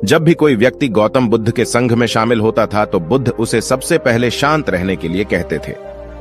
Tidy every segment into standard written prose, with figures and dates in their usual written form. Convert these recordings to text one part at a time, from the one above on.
जब भी कोई व्यक्ति गौतम बुद्ध के संघ में शामिल होता था तो बुद्ध उसे सबसे पहले शांत रहने के लिए कहते थे।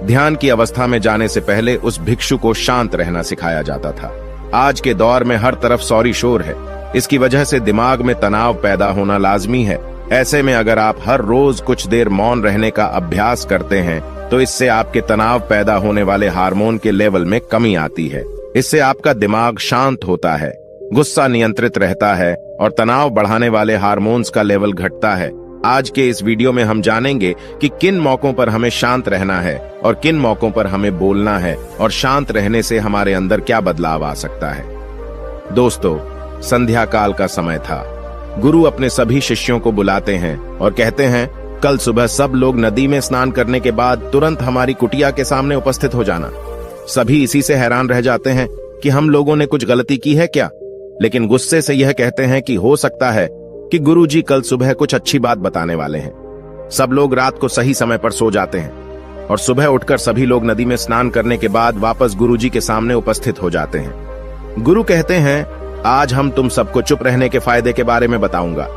ध्यान की अवस्था में जाने से पहले उस भिक्षु को शांत रहना सिखाया जाता था। आज के दौर में हर तरफ सौरी शोर है। इसकी वजह से दिमाग में तनाव पैदा होना लाजमी है। ऐसे में अगर आप हर रोज कुछ देर मौन रहने का अभ्यास करते हैं तो इससे आपके तनाव पैदा होने वाले हार्मोन के लेवल में कमी आती है। इससे आपका दिमाग शांत होता है, गुस्सा नियंत्रित रहता है और तनाव बढ़ाने वाले हार्मोन्स का लेवल घटता है। आज के इस वीडियो में हम जानेंगे कि किन मौकों पर हमें शांत रहना है और किन मौकों पर हमें बोलना है और शांत रहने से हमारे अंदर क्या बदलाव आ सकता है। दोस्तों, संध्या काल का समय था। गुरु अपने सभी शिष्यों को बुलाते हैं और कहते हैं, कल सुबह सब लोग नदी में स्नान करने के बाद तुरंत हमारी कुटिया के सामने उपस्थित हो जाना। सभी इसी से हैरान रह जाते हैं कि हम लोगों ने कुछ गलती की है क्या, लेकिन गुस्से से यह कहते हैं कि हो सकता है कि गुरुजी कल सुबह कुछ अच्छी बात बताने वाले हैं। सब लोग रात को सही समय पर सो जाते हैं और सुबह उठकर सभी लोग नदी में स्नान करने के बाद वापस गुरुजी के सामने उपस्थित हो जाते हैं। गुरु कहते हैं, आज हम तुम सबको चुप रहने के फायदे के बारे में बताऊंगा।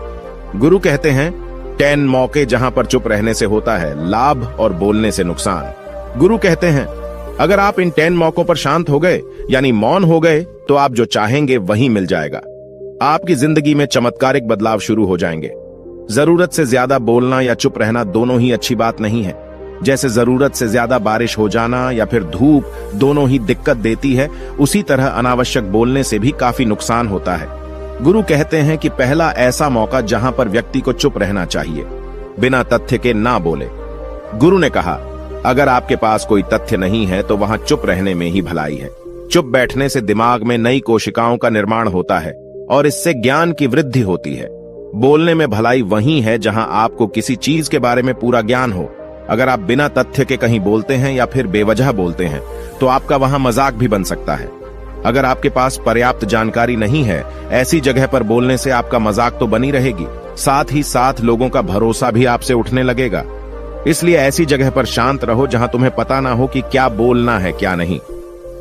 गुरु कहते हैं, 10 मौके जहां पर चुप रहने से होता है लाभ और बोलने से नुकसान। गुरु कहते हैं, अगर आप इन 10 मौकों पर शांत हो गए यानी मौन हो गए तो आप जो चाहेंगे वही मिल जाएगा। आपकी जिंदगी में चमत्कारिक बदलाव शुरू हो जाएंगे। जरूरत से ज्यादा बोलना या चुप रहना दोनों ही अच्छी बात नहीं है। जैसे जरूरत से ज्यादा बारिश हो जाना या फिर धूप दोनों ही दिक्कत देती है, उसी तरह अनावश्यक बोलने से भी काफी नुकसान होता है। गुरु कहते हैं कि पहला ऐसा मौका जहां पर व्यक्ति को चुप रहना चाहिए, बिना तथ्य के ना बोले। गुरु ने कहा, अगर आपके पास कोई तथ्य नहीं है तो वहां चुप रहने में ही भलाई है। चुप बैठने से दिमाग में नई कोशिकाओं का निर्माण होता है और इससे ज्ञान की वृद्धि होती है। बोलने में भलाई वही है जहां आपको किसी चीज के बारे में पूरा ज्ञान हो। अगर आप बिना तथ्य के कहीं बोलते हैं या फिर बेवजह बोलते हैं तो आपका वहां मजाक भी बन सकता है। अगर आपके पास पर्याप्त जानकारी नहीं है, ऐसी जगह पर बोलने से आपका मजाक तो बनी रहेगी, साथ ही साथ लोगों का भरोसा भी आपसे उठने लगेगा। इसलिए ऐसी जगह पर शांत रहो जहां तुम्हें पता ना हो कि क्या बोलना है क्या नहीं।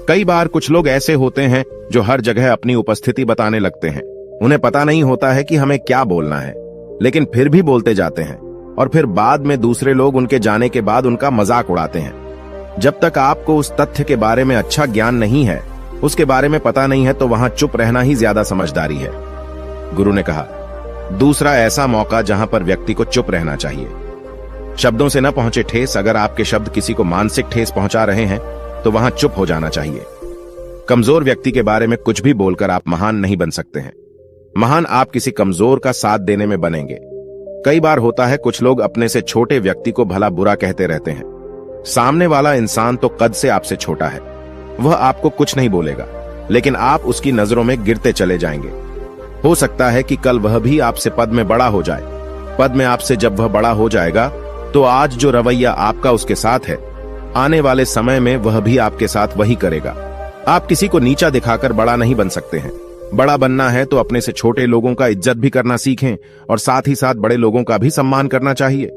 कई बार कुछ लोग ऐसे होते हैं जो हर जगह अपनी उपस्थिति बताने लगते हैं। उन्हें पता नहीं होता है कि हमें क्या बोलना है, लेकिन फिर भी बोलते जाते हैं और फिर बाद में दूसरे लोग उनके जाने के बाद उनका मजाक उड़ाते हैं। जब तक आपको उस तथ्य के बारे में अच्छा ज्ञान नहीं है, उसके बारे में पता नहीं है, तो वहां चुप रहना ही ज्यादा समझदारी है। गुरु ने कहा, दूसरा ऐसा मौका जहां पर व्यक्ति को चुप रहना चाहिए। शब्दों से न पहुंचे ठेस। अगर आपके शब्द किसी को मानसिक ठेस पहुंचा रहे हैं तो वहां चुप हो जाना चाहिए। कमजोर व्यक्ति के बारे में कुछ भी बोलकर आप महान नहीं बन सकते हैं। महान आप किसी कमजोर का साथ देने में बनेंगे। कई बार होता है कुछ लोग अपने से छोटे व्यक्ति को भला बुरा कहते रहते हैं। सामने वाला इंसान तो कद से आपसे छोटा है, वह आपको कुछ नहीं बोलेगा, लेकिन आप उसकी नजरों में गिरते चले जाएंगे। हो सकता है कि कल वह भी आपसे पद में बड़ा हो जाए। पद में आपसे जब वह बड़ा हो जाएगा तो आज जो रवैया आपका उसके साथ है, आने वाले समय में वह भी आपके साथ वही करेगा। आप किसी को नीचा दिखाकर बड़ा नहीं बन सकते हैं। बड़ा बनना है तो अपने से छोटे लोगों का इज्जत भी करना सीखें और साथ ही साथ बड़े लोगों का भी सम्मान करना चाहिए।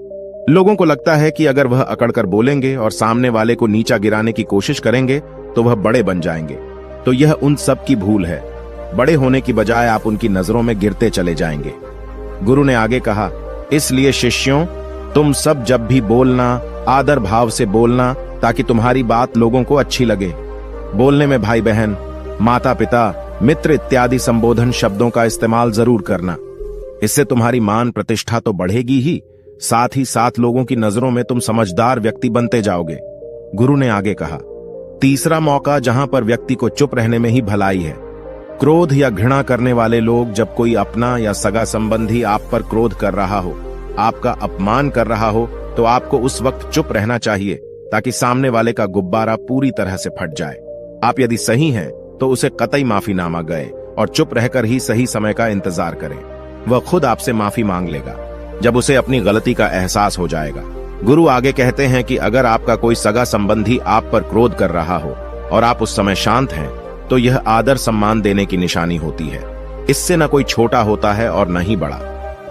लोगों को लगता है कि अगर वह अकड़कर बोलेंगे और सामने वाले को नीचा गिराने की कोशिश करेंगे तो वह बड़े बन जाएंगे, तो यह उन सब की भूल है। बड़े होने की बजाय आप उनकी नजरों में गिरते चले जाएंगे। गुरु ने आगे कहा, इसलिए शिष्यों, तुम सब जब भी बोलना आदर भाव से बोलना ताकि तुम्हारी बात लोगों को अच्छी लगे। बोलने में भाई बहन, माता पिता, मित्र इत्यादि संबोधन शब्दों का इस्तेमाल जरूर करना। इससे तुम्हारी मान प्रतिष्ठा तो बढ़ेगी ही, साथ ही साथ लोगों की नजरों में तुम समझदार व्यक्ति बनते जाओगे। गुरु ने आगे कहा, तीसरा मौका जहां पर व्यक्ति को चुप रहने में ही भलाई है। क्रोध या घृणा करने वाले लोग, जब कोई अपना या सगा संबंधी आप पर क्रोध कर रहा हो, आपका अपमान कर रहा हो, तो आपको उस वक्त चुप रहना चाहिए ताकि सामने वाले का गुब्बारा पूरी तरह से फट जाए। आप यदि सही हैं तो उसे कतई माफीनामा गए और चुप रहकर ही सही समय का इंतजार करें। वह खुद आपसे माफी मांग लेगा जब उसे अपनी गलती का एहसास हो जाएगा। गुरु आगे कहते हैं कि अगर आपका कोई सगा संबंधी आप पर क्रोध कर रहा हो और आप उस समय शांत हैं, तो यह आदर सम्मान देने की निशानी होती है। इससे न कोई छोटा होता है और न ही बड़ा।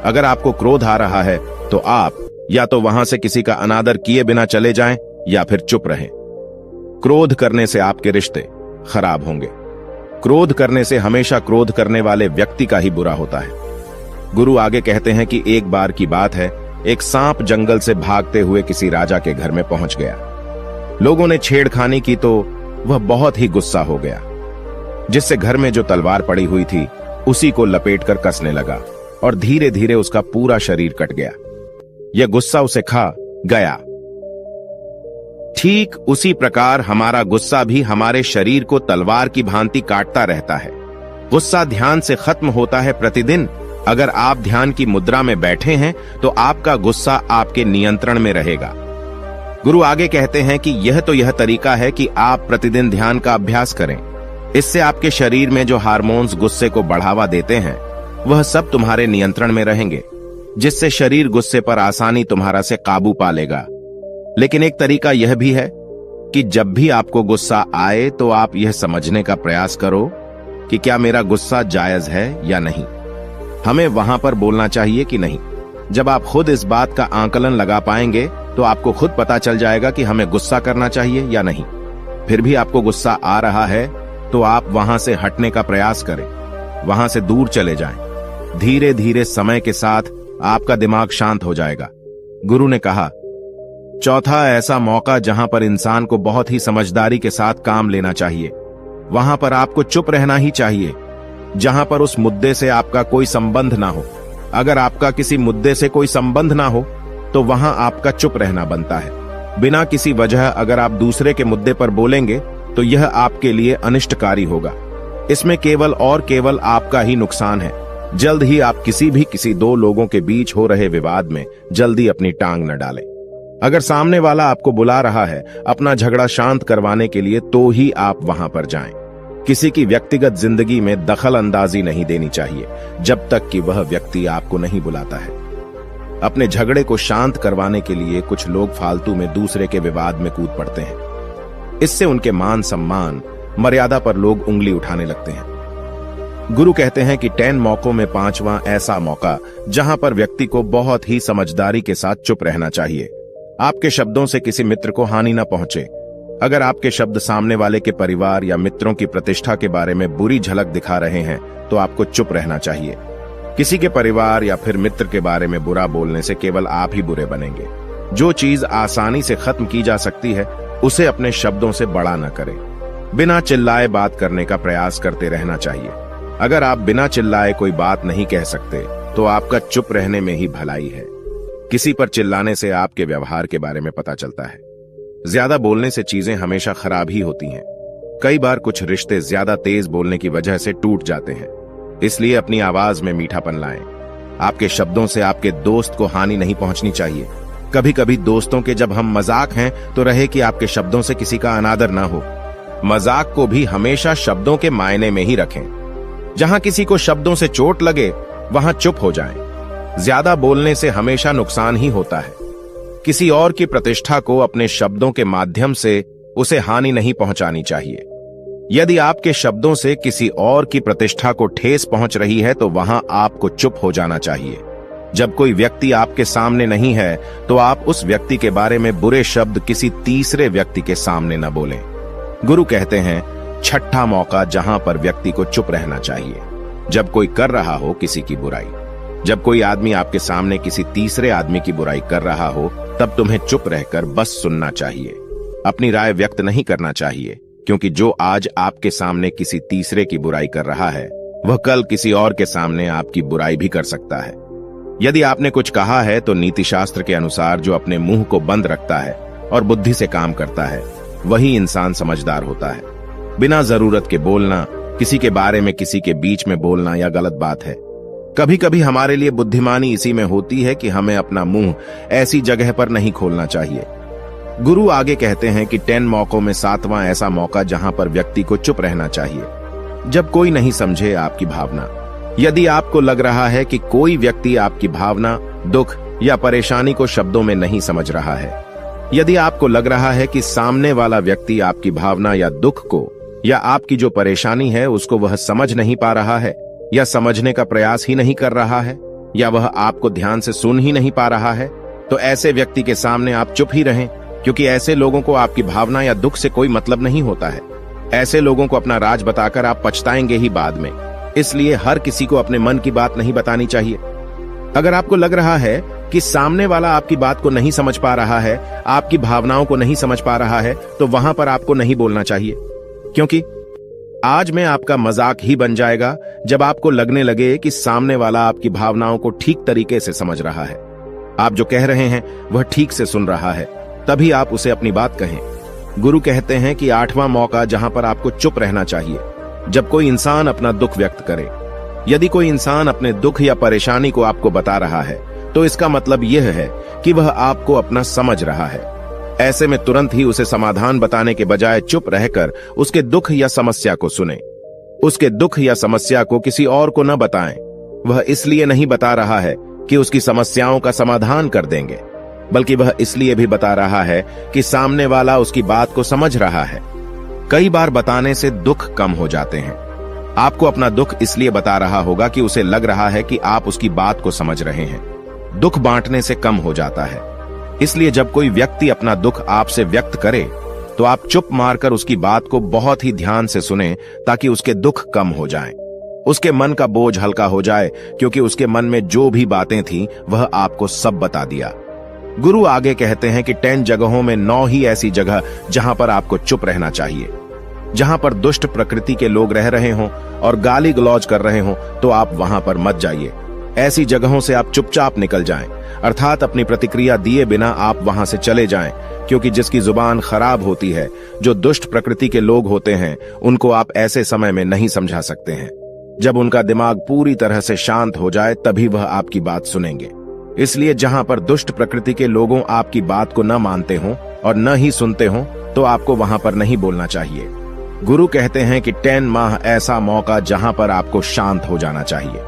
अगर आपको क्रोध आ रहा है तो आप या तो वहां से किसी का अनादर किए बिना चले जाएं या फिर चुप रहें। क्रोध करने से आपके रिश्ते खराब होंगे। क्रोध करने से हमेशा क्रोध करने वाले व्यक्ति का ही बुरा होता है। गुरु आगे कहते हैं कि एक बार की बात है, एक सांप जंगल से भागते हुए किसी राजा के घर में पहुंच गया। लोगों ने छेड़खानी की तो वह बहुत ही गुस्सा हो गया, जिससे घर में जो तलवार पड़ी हुई थी उसी को लपेटकर कसने लगा और धीरे धीरे उसका पूरा शरीर कट गया। यह गुस्सा उसे खा गया। ठीक उसी प्रकार हमारा गुस्सा भी हमारे शरीर को तलवार की भांति काटता रहता है। गुस्सा ध्यान से खत्म होता है प्रतिदिन। अगर आप ध्यान की मुद्रा में बैठे हैं तो आपका गुस्सा आपके नियंत्रण में रहेगा। गुरु आगे कहते हैं कि यह तरीका है कि आप प्रतिदिन ध्यान का अभ्यास करें। इससे आपके शरीर में जो हार्मोन्स गुस्से को बढ़ावा देते हैं वह सब तुम्हारे नियंत्रण में रहेंगे, जिससे शरीर गुस्से पर आसानी तुम्हारा से काबू पा लेगा। लेकिन एक तरीका यह भी है कि जब भी आपको गुस्सा आए तो आप यह समझने का प्रयास करो कि क्या मेरा गुस्सा जायज है या नहीं। हमें वहां पर बोलना चाहिए कि नहीं। जब आप खुद इस बात का आकलन लगा पाएंगे तो आपको खुद पता चल जाएगा कि हमें गुस्सा करना चाहिए या नहीं। फिर भी आपको गुस्सा आ रहा है तो आप वहां से हटने का प्रयास करें, वहां से दूर चले जाएं। धीरे धीरे समय के साथ आपका दिमाग शांत हो जाएगा। गुरु ने कहा, चौथा ऐसा मौका जहां पर इंसान को बहुत ही समझदारी के साथ काम लेना चाहिए, वहां पर आपको चुप रहना ही चाहिए, जहां पर उस मुद्दे से आपका कोई संबंध ना हो। अगर आपका किसी मुद्दे से कोई संबंध ना हो तो वहां आपका चुप रहना बनता है। बिना किसी वजह अगर आप दूसरे के मुद्दे पर बोलेंगे तो यह आपके लिए अनिष्टकारी होगा। इसमें केवल और केवल आपका ही नुकसान है। जल्द ही आप किसी दो लोगों के बीच हो रहे विवाद में जल्दी अपनी टांग न डालें। अगर सामने वाला आपको बुला रहा है अपना झगड़ा शांत करवाने के लिए तो ही आप वहां पर जाएं। किसी की व्यक्तिगत जिंदगी में दखल अंदाजी नहीं देनी चाहिए जब तक कि वह व्यक्ति आपको नहीं बुलाता है। अपने झगड़े को शांत करवाने के लिए कुछ लोग फालतू में दूसरे के विवाद में कूद पड़ते हैं। इससे उनके मान सम्मान मर्यादा पर लोग उंगली उठाने लगते हैं। गुरु कहते हैं कि 10 मौकों में 5वां ऐसा मौका जहां पर व्यक्ति को बहुत ही समझदारी के साथ चुप रहना चाहिए। आपके शब्दों से किसी मित्र को हानि न पहुंचे। अगर आपके शब्द सामने वाले के परिवार या मित्रों की प्रतिष्ठा के बारे में बुरी झलक दिखा रहे हैं तो आपको चुप रहना चाहिए। किसी के परिवार या फिर मित्र के बारे में बुरा बोलने से केवल आप ही बुरे बनेंगे। जो चीज आसानी से खत्म की जा सकती है उसे अपने शब्दों से बड़ा न करें। बिना चिल्लाए बात करने का प्रयास करते रहना चाहिए। अगर आप बिना चिल्लाए कोई बात नहीं कह सकते तो आपका चुप रहने में ही भलाई है। किसी पर चिल्लाने से आपके व्यवहार के बारे में पता चलता है। ज्यादा बोलने से चीजें हमेशा खराब ही होती हैं। कई बार कुछ रिश्ते ज्यादा तेज बोलने की वजह से टूट जाते हैं। इसलिए अपनी आवाज में मीठापन लाएं। आपके शब्दों से आपके दोस्त को हानि नहीं पहुंचनी चाहिए। कभी कभी दोस्तों के जब हम मजाक हैं तो रहे कि आपके शब्दों से किसी का अनादर ना हो। मजाक को भी हमेशा शब्दों के मायने में ही रखें। जहां किसी को शब्दों से चोट लगे वहां चुप हो जाएं। ज्यादा बोलने से हमेशा नुकसान ही होता है। किसी और की प्रतिष्ठा को अपने शब्दों के माध्यम से उसे हानि नहीं पहुंचानी चाहिए। यदि आपके शब्दों से किसी और की प्रतिष्ठा को ठेस पहुंच रही है तो वहां आपको चुप हो जाना चाहिए। जब कोई व्यक्ति आपके सामने नहीं है तो आप उस व्यक्ति के बारे में बुरे शब्द किसी तीसरे व्यक्ति के सामने न बोलें। गुरु कहते हैं, छठा मौका जहां पर व्यक्ति को चुप रहना चाहिए, जब कोई कर रहा हो किसी की बुराई। जब कोई आदमी आपके सामने किसी तीसरे आदमी की बुराई कर रहा हो तब तुम्हें चुप रहकर बस सुनना चाहिए। अपनी राय व्यक्त नहीं करना चाहिए, क्योंकि जो आज आपके सामने किसी तीसरे की बुराई कर रहा है वह कल किसी और के सामने आपकी बुराई भी कर सकता है। यदि आपने कुछ कहा है तो नीति शास्त्र के अनुसार जो अपने मुंह को बंद रखता है और बुद्धि से काम करता है वही इंसान समझदार होता है। बिना जरूरत के बोलना, किसी के बारे में किसी के बीच में बोलना यह गलत बात है। कभी कभी हमारे लिए बुद्धिमानी इसी में होती है कि हमें अपना मुंह ऐसी जगह पर नहीं खोलना चाहिए। गुरु आगे कहते हैं कि 10 मौकों में 7वां ऐसा मौका जहां पर व्यक्ति को चुप रहना चाहिए, जब कोई नहीं समझे आपकी भावना। यदि आपको लग रहा है कि कोई व्यक्ति आपकी भावना, दुख या परेशानी को शब्दों में नहीं समझ रहा है, यदि आपको लग रहा है कि सामने वाला व्यक्ति आपकी भावना या दुख को या आपकी जो परेशानी है उसको वह समझ नहीं पा रहा है या समझने का प्रयास ही नहीं कर रहा है या वह आपको ध्यान से सुन ही नहीं पा रहा है, तो ऐसे व्यक्ति के सामने आप चुप ही रहें, क्योंकि ऐसे लोगों को आपकी भावना या दुख से कोई मतलब नहीं होता है। ऐसे लोगों को अपना राज बताकर आप पछताएंगे ही बाद में। इसलिए हर किसी को अपने मन की बात नहीं बतानी चाहिए। अगर आपको लग रहा है कि सामने वाला आपकी बात को नहीं समझ पा रहा है, आपकी भावनाओं को नहीं समझ पा रहा है, तो वहां पर आपको नहीं बोलना चाहिए, क्योंकि आज में आपका मजाक ही बन जाएगा जब आपको लगने लगे कि सामने वाला आपकी भावनाओं को ठीक तरीके से समझ रहा है, आप जो कह रहे हैं वह ठीक से सुन रहा है, तभी आप उसे अपनी बात कहें। गुरु कहते हैं कि 8वां मौका जहां पर आपको चुप रहना चाहिए, जब कोई इंसान अपना दुख व्यक्त करे। यदि कोई इंसान अपने दुख या परेशानी को आपको बता रहा है, तो इसका मतलब यह है कि वह आपको अपना समझ रहा है। ऐसे में तुरंत ही उसे समाधान बताने के बजाय चुप रहकर उसके दुख या समस्या को सुने। उसके दुख या समस्या को किसी और को न बताएं। वह इसलिए नहीं बता रहा है कि उसकी समस्याओं का समाधान कर देंगे, बल्कि वह इसलिए भी बता रहा है कि सामने वाला उसकी बात को समझ रहा है। कई बार बताने से दुख कम हो जाते हैं। आपको अपना दुख इसलिए बता रहा होगा कि उसे लग रहा है कि आप उसकी बात को समझ रहे हैं। दुख बांटने से कम हो जाता है। इसलिए जब कोई व्यक्ति अपना दुख आपसे व्यक्त करे, तो आप चुप मारकर उसकी बात को बहुत ही ध्यान से सुनें, ताकि उसके दुख कम हो जाएं। उसके मन का बोझ हल्का हो जाए, क्योंकि उसके मन में जो भी बातें थीं वह आपको सब बता दिया। गुरु आगे कहते हैं कि 10 जगहों में 9 ही ऐसी जगह जहां पर आपको चुप रहना चाहिए। जहां पर दुष्ट प्रकृति के लोग रह रहे हों और गाली गलौज कर रहे हों, तो आप वहां पर मत जाइए। ऐसी जगहों से आप चुपचाप निकल जाएं, अर्थात अपनी प्रतिक्रिया दिए बिना आप वहां से चले जाएं, क्योंकि जिसकी जुबान खराब होती है, जो दुष्ट प्रकृति के लोग होते हैं, उनको आप ऐसे समय में नहीं समझा सकते हैं। जब उनका दिमाग पूरी तरह से शांत हो जाए, तभी वह आपकी बात सुनेंगे। इसलिए जहां पर दुष्ट प्रकृति के लोगों आपकी बात को न मानते हों और न ही सुनते हों, तो आपको वहां पर नहीं बोलना चाहिए। गुरु कहते हैं कि 10 माह ऐसा मौका जहां पर आपको शांत हो जाना चाहिए।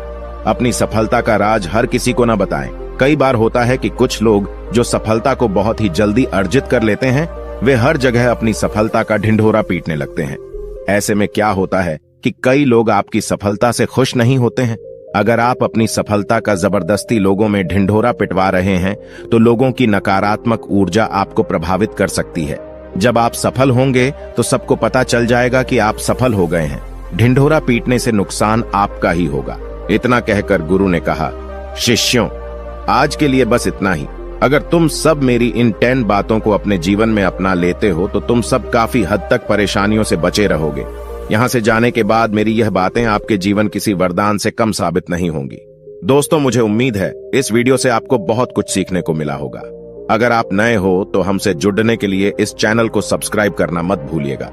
अपनी सफलता का राज हर किसी को न बताएं। कई बार होता है कि कुछ लोग जो सफलता को बहुत ही जल्दी अर्जित कर लेते हैं, वे हर जगह अपनी सफलता का ढिंढोरा पीटने लगते हैं। ऐसे में क्या होता है कि कई लोग आपकी सफलता से खुश नहीं होते हैं। अगर आप अपनी सफलता का जबरदस्ती लोगों में ढिंढोरा पिटवा रहे हैं, तो लोगों की नकारात्मक ऊर्जा आपको प्रभावित कर सकती है। जब आप सफल होंगे तो सबको पता चल जाएगा कि आप सफल हो गए हैं। ढिंढोरा पीटने से नुकसान आपका ही होगा। इतना कहकर गुरु ने कहा, शिष्यों, आज के लिए बस इतना ही। अगर तुम सब मेरी इन 10 बातों को अपने जीवन में अपना लेते हो, तो तुम सब काफी हद तक परेशानियों से बचे रहोगे। यहाँ से जाने के बाद मेरी यह बातें आपके जीवन किसी वरदान से कम साबित नहीं होंगी। दोस्तों, मुझे उम्मीद है इस वीडियो से आपको बहुत कुछ सीखने को मिला होगा। अगर आप नए हो तो हमसे जुड़ने के लिए इस चैनल को सब्सक्राइब करना मत भूलिएगा।